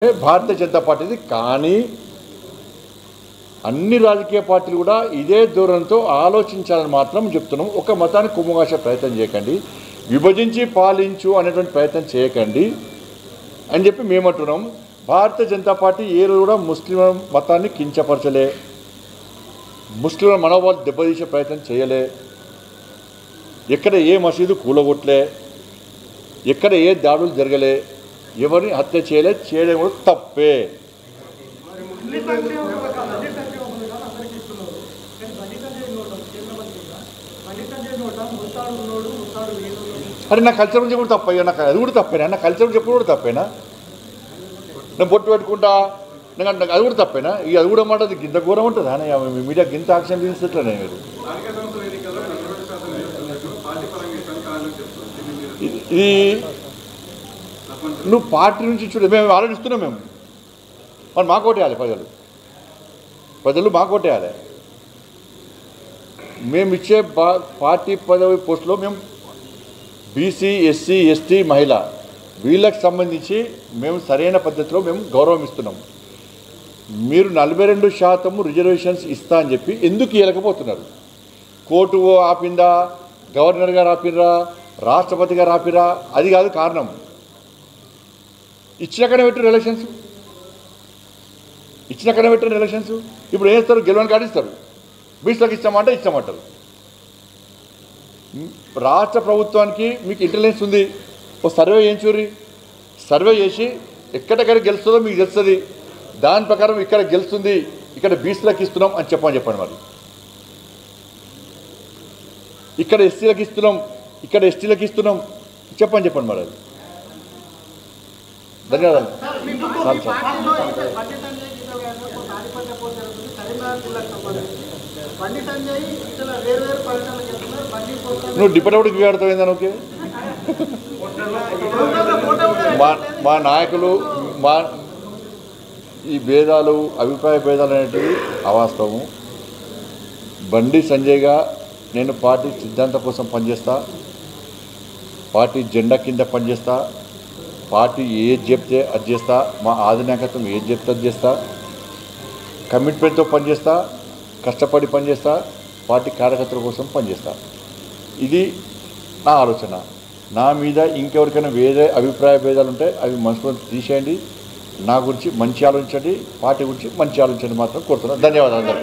భారతీయ జనతా పార్టీది కానీ అన్ని రాజకీయ పార్టీలు కూడా ఇదే ధోరణితో ఆలోచించాలని మాత్రం చెప్తున్నాం. ఒక మతాన్ని కుమ్మగాసే ప్రయత్నం చేయకండి, విభజించి పాలించు అనేటువంటి ప్రయత్నం చేయకండి అని చెప్పి మేమంటున్నాం. భారతీయ జనతా పార్టీ ఏ రోజు కూడా ముస్లిం మతాన్ని కించపరచలే, ముస్లింల మనోభావాలు దెబ్బతీసే ప్రయత్నం చేయలే, ఎక్కడ ఏ మసీదు కూలగొట్టలే, ఎక్కడ ఏ దాడులు జరగలే, ఎవరిని హత్య చేయడం కూడా తప్పే. అరే నా కల్చర్ గురించి కూడా తప్పయ్యా, నాకు అది కూడా తప్పేనా, నా కల్చర్ గురించి చెప్పడం కూడా తప్పేనా, నేను బొట్టు పెట్టుకుంటా నాకు అది కూడా తప్పేనా, ఇక అది కూడా మాట గింత ఘోరం ఉంటుందా మీడియా గింత యాక్షన్ తీసుకుంటలే మీరు. ఇది నువ్వు పార్టీ నుంచి చూడ మేము ఆలోచిస్తున్నాం, మేము మరి మాకు ఓటేయాలి, ప్రజలు మాకు ఓటేయాలి. మేము ఇచ్చే పార్టీ పదవి పోస్టులో మేము బీసీ, ఎస్సీ, ఎస్టీ, మహిళ వీళ్ళకి సంబంధించి మేము సరైన పద్ధతిలో మేము గౌరవం ఇస్తున్నాం. మీరు 42% రిజర్వేషన్స్ ఇస్తా అని చెప్పి ఎందుకు ఇవ్వలేకపోతున్నారు? కోర్టు ఆపిందా, గవర్నర్ గారు ఆపినరా, రాష్ట్రపతి గారు ఆపిరా, అది కాదు కారణం. ఇచ్చినాకనే పెట్టిన ఎలక్షన్స్, ఇప్పుడు ఏం చేస్తారు? గెలవని కాడిస్తారు, బీచ్లకు ఇస్తామంటారు. రాష్ట్ర ప్రభుత్వానికి మీకు ఇంటెలిజెన్స్ ఉంది, ఒక సర్వే చేయించుర్రి, సర్వే చేసి ఎక్కడెక్కడ గెలుస్తుందో మీకు తెలుస్తుంది, దాని ప్రకారం ఇక్కడ గెలుస్తుంది, ఇక్కడ బీసీలకు ఇస్తున్నాం అని చెప్పండి. మరి ఇక్కడ ఎస్సీలకు ఇస్తున్నాం, ఇక్కడ ఎస్టీలకు ఇస్తున్నాం చెప్పండి మరి. అది ధన్యవాదాలు. నువ్వు డిపార్ట్మెంట్కి విగాడుతావు ఓకే. మా నాయకులు ఈ భేదాలు, అభిప్రాయ భేదాలు అనేటివి అవాస్తవము. బండి సంజయ్గా నేను పార్టీ సిద్ధాంతం కోసం పనిచేస్తా, పార్టీ జెండా కింద పనిచేస్తా, పార్టీ ఏది చెప్తే అది చేస్తా, మా అధినాయకత్వం ఏది చెప్తే అది చేస్తా, కమిట్మెంట్తో పనిచేస్తా, కష్టపడి పనిచేస్తా, పార్టీ కార్యకర్తల కోసం పనిచేస్తా. ఇది నా ఆలోచన. నా మీద ఇంకెవరికైనా వేరే అభిప్రాయ భేదాలు ఉంటే అవి మనసులో తీసేయండి. నా గురించి మంచి ఆలోచించండి, పార్టీ గురించి మంచి ఆలోచించండి మాత్రం కోరుతున్నాను. ధన్యవాదాలు.